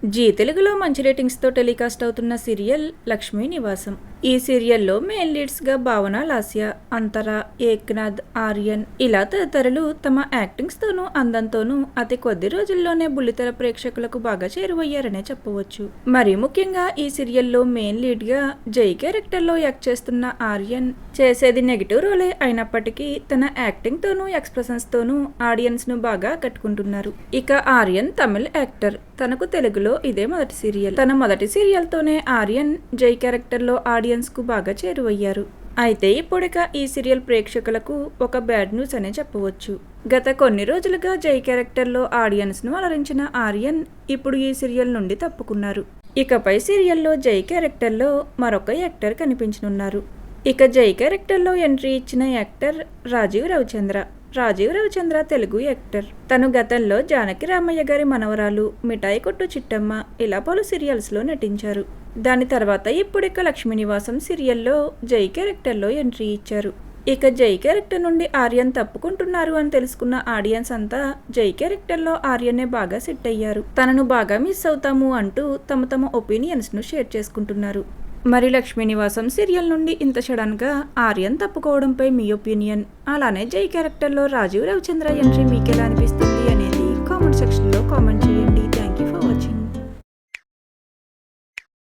G తెలుగులో మంచి రేటింగ్స్తో telecast అవుతున్న సీరియల్ లక్ష్మీ నివాసం. ఈ సీరియల్లో మెయిన్ లీడ్స్గా భావన, లాస్య, అంతర, ఏక్నాథ్, ఆర్యన్ ఇలా తదితరులు తమ యాక్టింగ్స్తోనూ అందంతోనూ అతి కొద్ది రోజుల్లోనే బుల్లితెర ప్రేక్షకులకు బాగా చేరువయ్యారనే చెప్పవచ్చు. మరీ ముఖ్యంగా ఈ సీరియల్లో మెయిన్ లీడ్గా జై క్యారెక్టర్లో యాక్ట్ చేస్తున్న ఆర్యన్ చేసేది నెగిటివ్ రోలే అయినప్పటికీ తన యాక్టింగ్తోనూ ఎక్స్ప్రెషన్స్తోనూ ఆడియన్స్ను బాగా కట్టుకుంటున్నారు. ఇక ఆర్యన్ తమిళ్ యాక్టర్. తనకు తెలుగులో ఇదే మొదటి సీరియల్. తన మొదటి సీరియల్తోనే ఆర్యన్ జై క్యారెక్టర్లో ఆడియన్స్కు బాగా చేరువయ్యారు. అయితే ఇప్పుడిక ఈ సీరియల్ ప్రేక్షకులకు ఒక బ్యాడ్ న్యూస్ అనే చెప్పవచ్చు. గత కొన్ని రోజులుగా జై క్యారెక్టర్లో ఆడియన్స్ను అలరించిన ఆర్యన్ ఇప్పుడు ఈ సీరియల్ నుండి తప్పుకున్నారు. ఇకపై సీరియల్లో జై క్యారెక్టర్లో మరొక యాక్టర్ కనిపించనున్నారు. ఇక జై క్యారెక్టర్లో ఎంట్రీ ఇచ్చిన యాక్టర్ రాజీవ్ రవిచంద్ర. రాజీవ్ రవిచంద్ర తెలుగు యాక్టర్. తను గతంలో జానకి రామయ్య గారి మనవరాలు, మిఠాయి కొట్టు చిట్టమ్మ ఇలా పలు సీరియల్స్లో నటించారు. దాని తర్వాత ఇప్పుడిక లక్ష్మీ నివాసం సీరియల్లో జై క్యారెక్టర్లో ఎంట్రీ ఇచ్చారు. ఇక జై క్యారెక్టర్ నుండి ఆర్యన్ తప్పుకుంటున్నారు అని తెలుసుకున్న ఆడియన్స్ అంతా జై క్యారెక్టర్లో ఆర్యనే బాగా సెట్ అయ్యారు, తనను బాగా మిస్ అవుతాము అంటూ తమ ఒపీనియన్స్ను షేర్ చేసుకుంటున్నారు. మరి లక్ష్మీ నివాసం సీరియల్ నుండి ఇంత సడన్గా ఆర్యన్ తప్పుకోవడంపై మీ ఒపీనియన్, అలానే జై క్యారెక్టర్లో రాజీవ్ రవిచంద్ర ఎంట్రీ మీకెలా అనిపిస్తుంది అనేది కామెంట్ సెక్షన్లో కామెంట్ చేయండి.